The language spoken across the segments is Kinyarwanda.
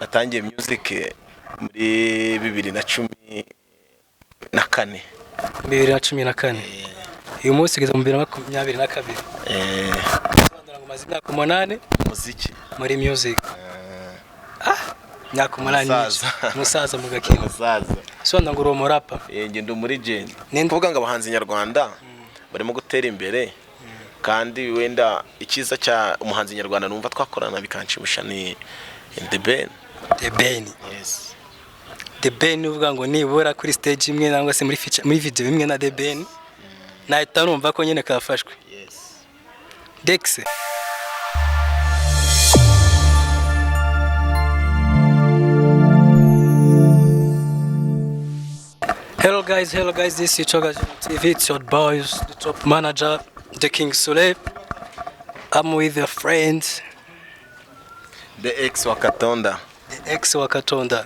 natangiye music muri 2014. 2014. Uyu munsi ugeze mu 2022. Sobanura ngo maze imyaka 8 muziki muri music. Myaka 8 musaza mu gakino. Musaza. Sobanura ngo uri umurapa. Nge ndi muri gen. Kuvuga ngo abahanzi nyarwanda barimo gutera imbere kandi wenda ikiza cya umuhanzi nyarwanda numva twakorana bikanshimisha ni The Ben. The Ben. Yes. The Ben uvuga ngo nibura kuri stage imwe nangwa se muri video imwe na The Ben. Nahita numva ko nyene kafashwe. Yes. Dex. Hello guys, this is Twakorana TV, it's your boys, the top manager, the King Sule. I'm with a friend. The ex wa Katonda. The ex wa Katonda.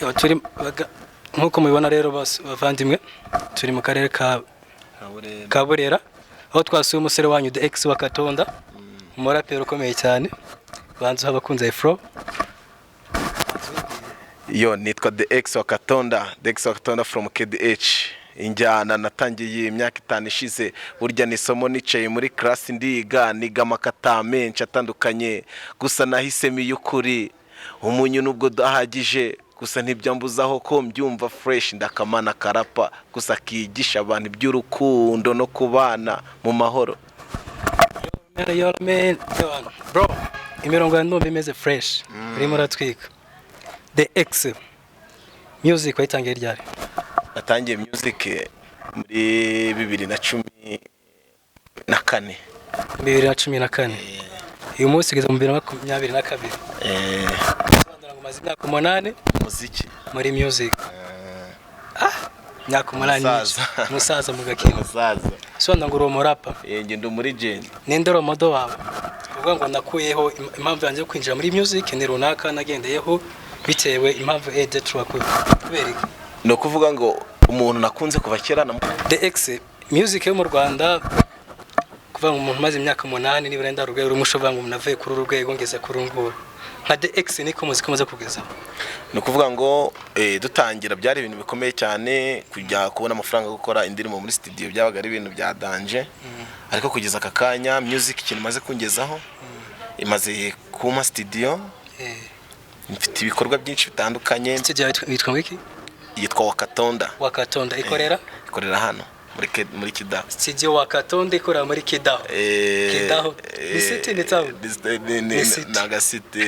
Yo turi nkuko mubibona rero bavandimwe turi mu karere ka Burera aho twasuye umusore wanyu the ex wa Katonda umurapero ukomeye cyane banzu habakunze Afro. Yo nitwa the ex wa Katonda, the ex wa Katonda from KDH. Injyana natangiye imyaka 5 ishize burya nisomo nicaye muri class ndiga niga makata menshi atandukanye gusa nahisemo y'ukuri umunyu nubwo dahagije gusa ntibyambuzaho ko mbyumva fresh ndakamana karapa gusa kigisha abantu by'urukundo no kubana mu mahoro. Yo man bro imirongo ya ndombe imeze fresh urimo ratwika. The ex music wayitangiye ryari? Natangiye music muri 2014. 2014. Uyu munsi ugeze mu 2022. Sobanura ngo maze imyaka 8 muziki muri music. Myaka 8 musaza mu gakino. Musaza. Sobanura ngo uri umurapa. Nge ndi muri gen. Ninde ro modo wawe? Uvuga ngo nakuyeho impamvu yanjye kwinjira muri music ni runaka nagendeyeho bitewe impamvu true kubereka. No kuvuga ngo umuntu nakunze kuva kera na The ex music yo mu Rwanda kuva mu muntu maze imyaka 8 nibura ndarugero umushoboye ngo navuye kuri urugego ngeze kuri nguru nka The ex niko muzika maze kugeza. No kuvuga ngo dutangira byari ibintu bikomeye cyane kujya kubona amafaranga gukora indirimbo muri studio byabaga ari ibintu bya danger ariko kugeza aka kanya music kintu maze kungezaho imaze kuma studio mfite ibikorwa byinshi bitandukanye. Studio yitwa wiki yitwa Wakatonda. Wakatonda ikorera hano muri Kidaho. Studio Wakatonda ikorera muri Kidaho. Kidaho ni city ni town. Naga city.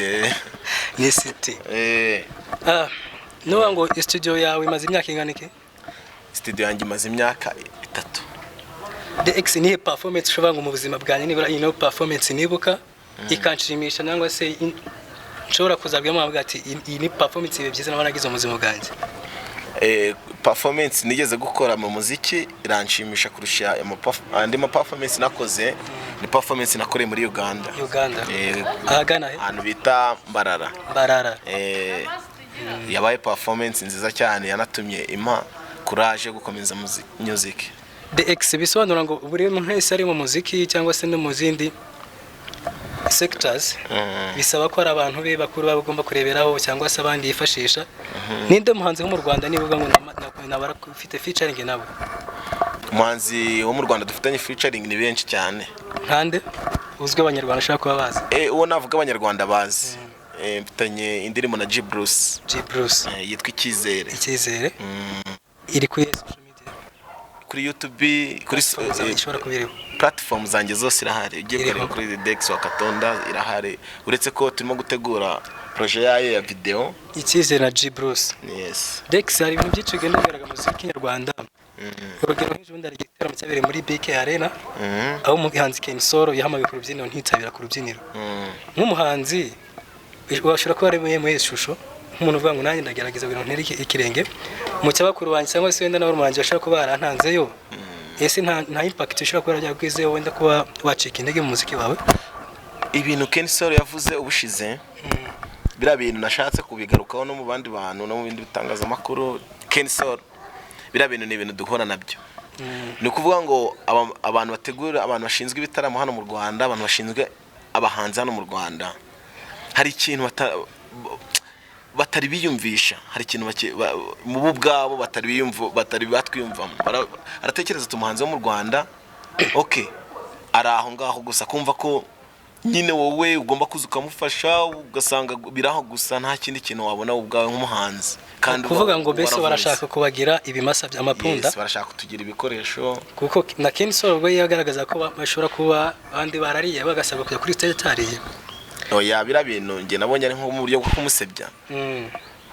Ni city. No ngo studio yawe imaze imyaka ingana iki? Studio yanjye imaze imyaka 3. The ex ni performance ushobora ngo mu buzima bwanjye nibura performance nibuka ikanshimisha nangwa se nshobora kuzabwamo avuga ati iyi ni performance ibe byiza nabanagize mu buzima bwanjye. Performance nigeze gukora mu muziki iranshimisha kurusha andi performance nakoze ni performance nakoreye muri Uganda. Ahagana he? Ahantu bita Mbarara. Yabaye performance nziza cyane yanatumye impa courage gukomeza music. The ex bisobanura ngo buri muntu wese ari mu muziki cyangwa se no mu zindi sectors bisaba ko ari abantu be bakuru bagomba kureberaho cyangwa se abandi yifashisha. Ninde muhanzi wo mu Rwanda nibuga ngo nabara ufite featuring nabo? Muhanzi wo mu Rwanda dufitanye featuring ni benshi cyane. Nkande uzwe abanyarwanda shaka kuba bazi? Uwo navuga abanyarwanda bazi. Mfitanye indirimbo na G Bruce. Yitwa Icyizere. Iri kuri social media. Kuri YouTube, kuri platform zanjye zose irahari. Ugiye kureba kuri Dex wa Katonda irahari. Uretse ko turimo gutegura projet yayo ya video. Icyizere na G Bruce. Yes. Dex hari ibintu byinshi genda bigaragara mu muziki nyarwanda. Urugero nk'ejo bundi ari igiteramo cyabereye muri BK Arena. Aho umuhanzi Ken Solo yahamagaye ku rubyiniro ntitabira ku rubyiniro. Nk'umuhanzi washobora kuba ari mu ishusho umuntu uvuga ngo nanjye ndagerageza kugira ngo ntere ikirenge mu cyabakuru banjye cyangwa se wenda nawe umuranje ashaka kuba arantanzeyo. Ese nta impact ushobora kuba yaragwizeho wenda kuba wacika intege mu muziki wawe? Ibintu Ken Solo yavuze ubushize bira bintu nashatse kubigarukaho no mu bandi bantu no mu bindi bitangazamakuru. Ken Solo bira bintu ni ibintu duhora nabyo. Ni kuvuga ngo abantu bategura abantu bashinzwe ibitaramo hano mu Rwanda, abantu bashinzwe abahanzi hano mu Rwanda, hari ikintu batari biyumvisha, hari ikintu mu bo ubwabo batari batwiyumvamo. Aratekereza umuhanzi wo mu Rwanda okay ari aho ngaho gusa kumva ko nyine wowe ugomba kuza ukamufasha, ugasanga biraho gusa nta kindi kintu wabona ubwawe nk'umuhanzi. Kandi kuvuga ngo bese barashaka kubagira ibimasa by'amapunda, yes, barashaka kutugira ibikoresho, kuko na Ken Solo yagaragaza ko bashobora kuba abandi barariye bagasabwa kujya kuri stage tariye. Oya bira bintu nge nabonye ari nko mu buryo bwo kumusebya.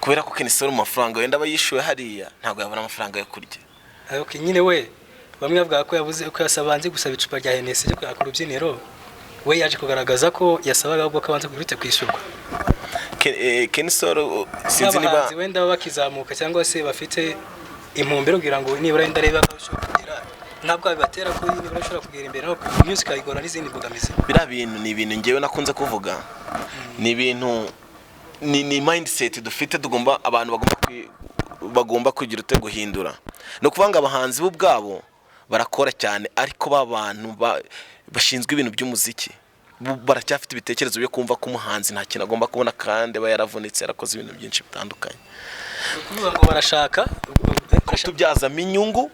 Kubera ko Ken Solo amafaranga yenda bayishuye hariya ntabwo yabona amafaranga yo kurya. Okay, nyine we bamwe bavuga ko yavuze ko yasabanze gusaba icupa rya Hennessy ryo kwakora urubyiniro, we yaje kugaragaza ko yasabaga ubwo kabanze kubite kwishyurwa. Ken Solo sinzi niba wenda bakizamuka cyangwa se bafite impumbero kugira ngo nibura indareba bashobora kugira, ntabwo bibatera ko nibura bashobora kugira imbere no music ayigora n'izindi mbogamizi. Bira bintu ni ibintu ngewe nakunze kuvuga, ni ibintu ni mindset dufite, tugomba abantu bagomba kugira ute guhindura. No kuvanga abahanzi b'ubwabo barakora cyane, ariko babantu bashinzwe ibintu by'umuziki baracyafite ibitekerezo byo kumva ko umuhanzi nta kintu agomba kubona kandi yaravunitse yarakoze ibintu byinshi bitandukanye. Kuvuga ngo barashaka kutubyazamo inyungu,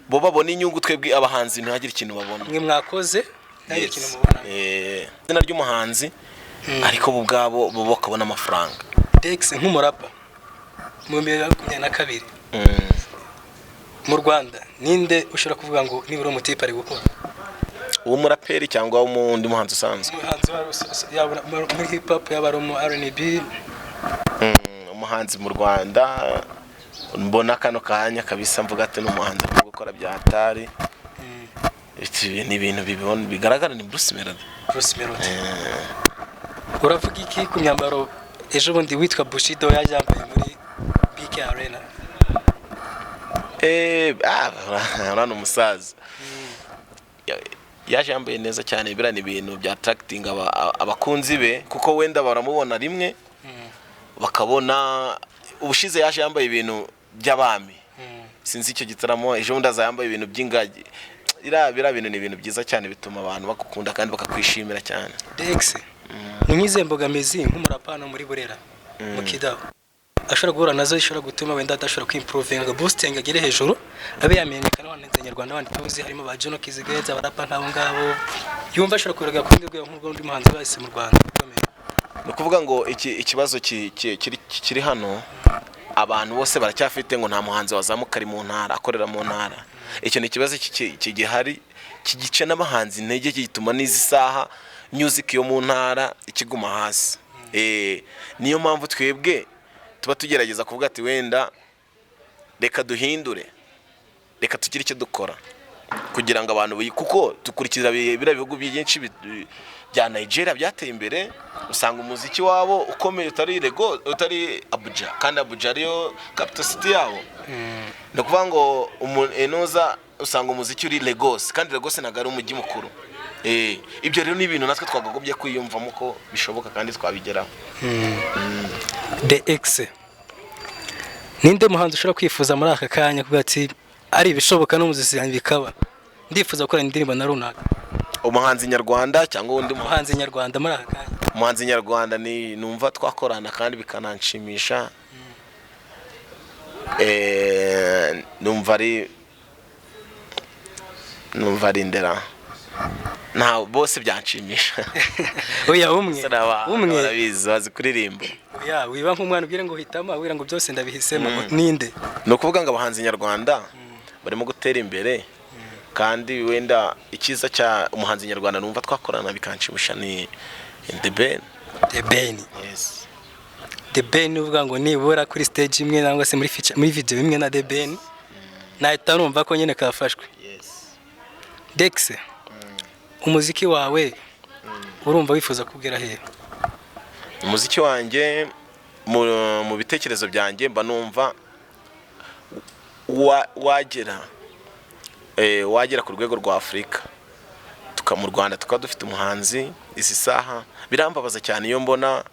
bo babona inyungu, twebwe abahanzi ntihagire ikintu babona. Mwe mwakoze nta kintu mubona. Izina ry'umuhanzi ariko bo ubwabo bo bakabona amafaranga. Dex nk'umurapa mu 2022 mu Rwanda ninde ushobora kuvuga ngo nibura umutipe ari gukora? Uwo muraperi cyangwa umundi muhanzi usanzwe? Umuhanzi yaba muri hip hop yaba mu R&B. Umuhanzi mu Rwanda mbona kano kanya kabisa mvuga ati n'umuhanzi ari gukora bya hatari. Ni ibintu bigaragara ni Bruce Melody. Uravuga iki ku myambaro ejo bundi witwa Bushido yajyambaye muri BK Arena? Urano umusaza yaje yambaye neza cyane, bira ni ibintu bya attracting abakunzi be, kuko wenda baramubona rimwe bakabona ubushize yaje yambaye ibintu by'abami, sinzi icyo gitaramo ejo bundi azayambaye ibintu by'ingagi. Bira bintu ni ibintu byiza cyane bituma abantu bakukunda kandi bakakwishimira cyane. Dex nimwize mbogamizi nk'umurapano muri Burera mu Kidaho ashobora guhura nazo ishobora gutuma wenda adashobora kwimprovinga boosting agere hejuru abe yamenyekana wanenze Nyarwanda abandi tuzi harimo ba Juno Kizigeza barapa nkabo ngabo, yumva ashobora kurega kundi rwego nk'undi muhanzi wese mu Rwanda. No kuvuga ngo ikibazo kiri hano, abantu bose baracyafite ngo nta muhanzi wazamuka ari mu ntara akorera mu ntara. Icyo ni ikibazo kigihari kigice n'abahanzi intege, gituma n'izi saha music yo mu ntara ikiguma hasi. Niyo mpamvu twebwe tuba tugerageza kuvuga ati wenda reka duhindure, reka tugire icyo dukora kugira ngo abantu kuko dukurikira bira bihugu byinshi bya Nigeria byateye imbere, usanga umuziki wabo ukomeye utari Abuja, kandi Abuja ariyo capital city yabo. No kuvuga ngo enoza usanga umuziki uri Lagos, kandi Lagos ntago ari umujyi mukuru. Ibyo rero ni ibintu natwe twagagobye kwiyumvamo ko bishoboka kandi twabigeraho. DX ninde muhanzi ushobora kwifuza muri aka kanya kuvuga ati ari ibishoboka n'umuziki yanjye bikaba ndifuza gukora indirimbo na runaka? Umuhanzi nyarwanda cyangwa undi muhanzi nyarwanda muri aka kanya? Umuhanzi nyarwanda ni numva twakorana kandi bikananshimisha. Numva ari ndera nta bose byanshimisha. Oya umwe barabizi bazi kuririmba. Oya wiba nk'umwana ubwire ngo hitama wira ngo byose ndabihisemo ninde? No kuvuga ngo abahanzi nyarwanda barimo gutera imbere, kandi wenda ikiza cya umuhanzi nyarwanda numva twakorana bikanshimisha ni The Ben. Yes. The Ben uvuga ngo nibura kuri stage imwe nangwa se muri video imwe na The Ben nahita numva ko nyine kafashwe. Yes. Dex umuziki wawe urumva wifuza kubwira he? Umuziki wanjye mu bitekerezo byanjye mba numva wagera ku rwego rwa Afrika, mu Rwanda tukaba dufite umuhanzi izi saha. Birambabaza cyane iyo mbona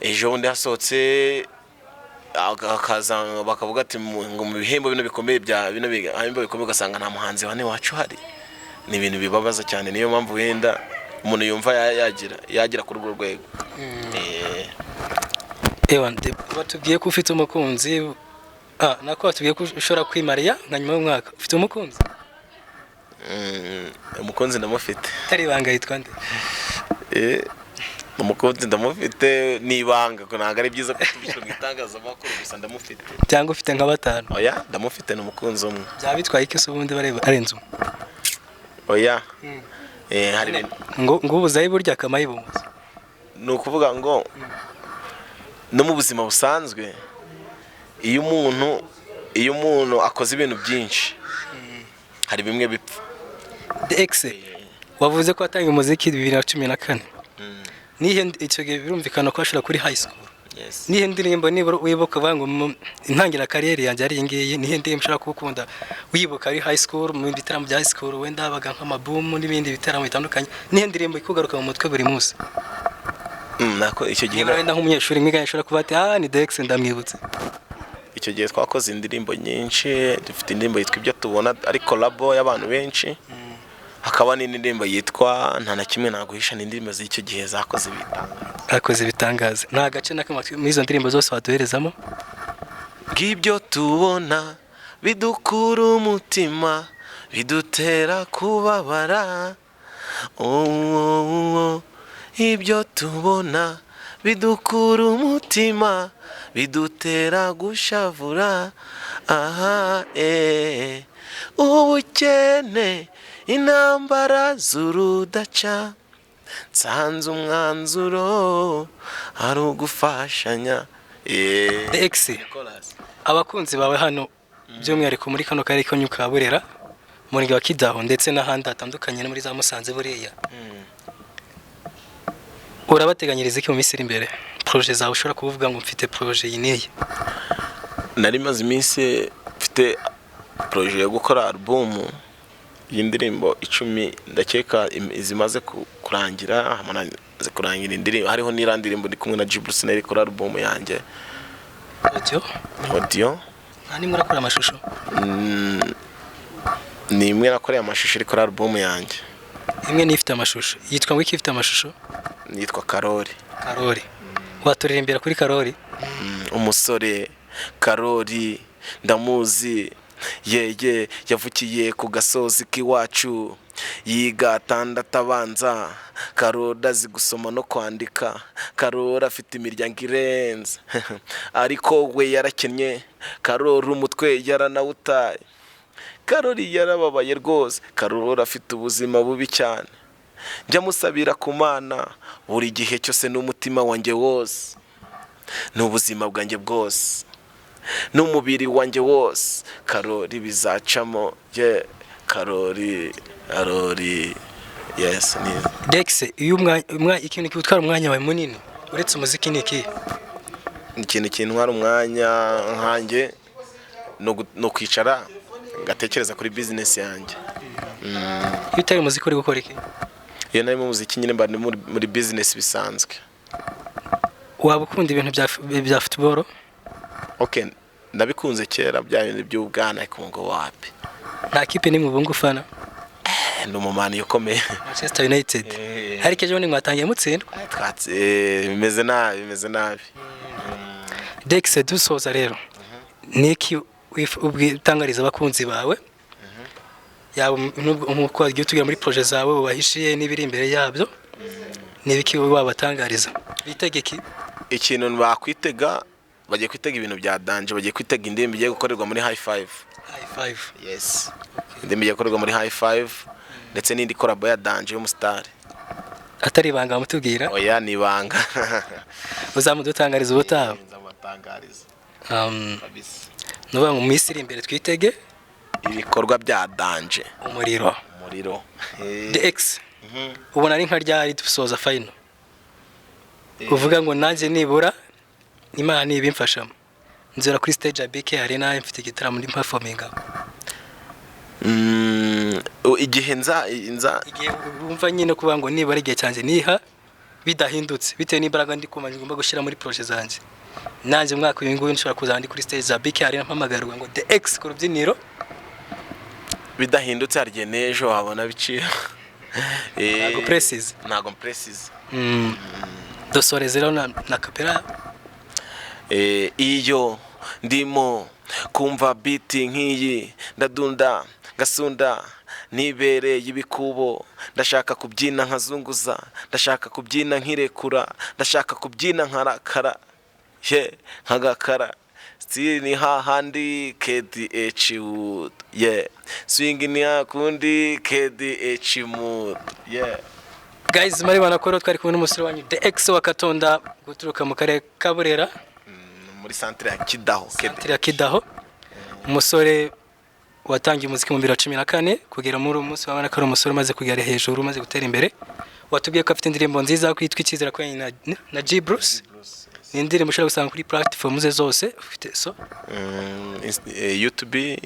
ejo bundi hasohotse akaza bakavuga ati ngo mu bihembo bino bikomeye bya bino bihembo bikomeye ugasanga nta muhanzi wane wacu hari. Ni ibintu bibabaza cyane, niyo mpamvu wenda umuntu yumva yagira kuri urwo rwego. ewa batubwiye ko ufite umukunzi nako batubwiye ko ushobora kwimariya nka nyuma y'umwaka ufite umukunzi umukunzi ndamufite tari banga yitwa nde umukunzi ndamufite nibanga ko ntago ari byiza kutubisha mu itangazamakuru gusa ndamufite cyangwa ufite nka batanu oya ndamufite n'umukunzi umwe byaba bitwaye iki se ubundi bareba arenze umwe oya hari ngo ubuzayi burya akamayibumuza ni ukuvuga ngo no mu buzima busanzwe iyo umuntu akoze ibintu byinshi hari bimwe bipfa DX wavuze ko watangiye umuziki 2014 nihe icyo gihe birumvikana ko ashira kuri high school nihe ndirimbo nibura wibuka vango intangira career yanjye ari ngiye nihe ndirimbo ushaka gukunda wibuka ari high school mu bitaramo bya high school wenda abaga nk'amaboom n'ibindi bitaramo bitandukanye nihe ndirimbo ikugaruka mu mutwe buri munsi nako icyo gihe wenda nk'umunyeshuri mwiga yashobora kuba ati ni DX ndamwibutse icyo gihe twakoze indirimbo nyinshi dufite indirimbo yitwa ibyo tubona ari collabo y'abantu benshi hakaba n'indirimbo yitwa nta na kimwe naguhisha n'indirimbo z'icyo gihe zakoze bitangaza nta gace na kamwe muri izo ndirimbo zose waduherezamo bw'ibyo tubona bidukura umutima bidutera kubabara ibyo tubona bidukura umutima bidutera gushavura ubukene intambara z'urudaca nsanze umwanzuro ari ugufashanya DX abakunzi bawe hano by'umwihariko muri kano karere ka Burera muri wa Kidaho ndetse n'ahandi hatandukanye no muri za Musanze buriya urabateganyiriza iki mu minsi iri imbere projet zawe ushobora kuvuga ngo mfite projet yineye nari maze iminsi mfite projet yo gukora album y'indirimbo 10 ndakeka izimaze kurangira indirimbo hariho n'irandi ndi kumwe na Jibrus nari kora album yanjye audio nani murakora amashusho ni imwe nakoreye amashusho iri kora album yanjye imwe nifite amashusho yitwa ngo iki ifite amashusho nitwa Karori waturirimbira kuri Karori umusore Karori ndamuzi yeye yavukiye ku gasozi k'iwacu yiga atandatabanza Karori azi gusoma no kwandika Karori afite imiryango irenze ariko we yarakennye Karori umutwe yaranawutaye Karori yarababaye rwose Karori afite ubuzima bubi cyane njya musabira ku Mana buri gihe cyose n'umutima wanjye wose n'ubuzima bwanjye bwose n'umubiri wanjye wose Karori bizacamo Karori yes ni DX iyo ikintu kitwara umwanya wawe munini uretse umuziki ni iki ikintu kintwara umwanya nkanjye no kwicara ngatekereza kuri business yanjye iyo utari umuziki uri gukora iki iyo nari mu muziki nyine mba muri business bisanzwe waba ukunda ibintu bya football okay ndabikunze kera bya bintu by'ubwana ariko ngo wapi nta kipe nimwe ubungu fana n'umumani ukomeye Manchester United ariko ejo ni mwatangiye mutsindwa bimeze nabi DX dusoza rero niki ubwitangariza abakunzi bawe yaba nkuko wagiye tugira muri projet zawe ubahishiye n'ibiri imbere yabyo nibiki wabatangariza bitegeki ikintu bakwitega bagiye kwitega ibintu bya danje bagiye kwitega indirimbo igiye gukorerwa muri high five yes indirimbo igiye gukorerwa muri high five ndetse n'indi collab ya danje y'umustar atari banga mutubwira oya ni banga uzamudutangariza ubutaha nzabatangariza nuba mu Misiri imbere twitege ibikorwa bya danje umuriro DX ubona ari nka ryari dusoza final uvuga ngo nanjye nibura Imana nibimfashamo nzira kuri stage ya BK Arena mfite gitaramo muri performing igihe igihe umva nyine kuvuga ngo nibara igihe cyanjye niha bidahindutse bitewe n'imbaraga ndi kumanya ngomba gushyira muri projet zanjye nanjye umwaka uyu nguyu nshobora kuza kuri stage za BK Arena mpamagarwa ngo DX ku rubyiniro bidahindutse harye nejo wabona biciye ntago precise dosoreze rero na kapera iyo ndimo kumva biti nk'iyi ndadunda gasunda nibereye ibikubo ndashaka kubyina nkazunguza ndashaka kubyina nkirekura ndashaka kubyina nkarakara nkagakara still ni hahandi KDH wood swing ni hakundi KDH mood guys mari banakoro twari kumwe n'umusore wanyu the X wa Katonda guturuka mu karere ka Burera muri centre ya Kidaho umusore watangiye umuziki mu 2014 kugera muri umunsi wabana ko umusore umaze kugera hejuru umaze gutera imbere watubwiye ko afite indirimbo nziza kwitwa Icyizere ko na G Bruce ni indirimbo ushobora gusanga kuri platform ze zose ufite so YouTube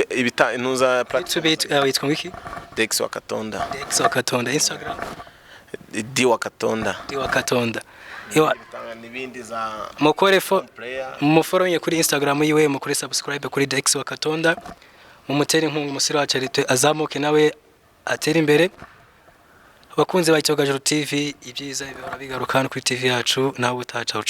ibita intuza platform yitwa ngiki Dex wa Katonda Instagram D wa Katonda nibindi za muforonye kuri Instagram yiwe mukuri subscribe kuri Dex wa Katonda mumutera inkunga umusore wacu arite azamuke nawe atera imbere abakunze ba Icyogajuru TV ibyiza bihora bigaruka kuri TV yacu nawe utacaho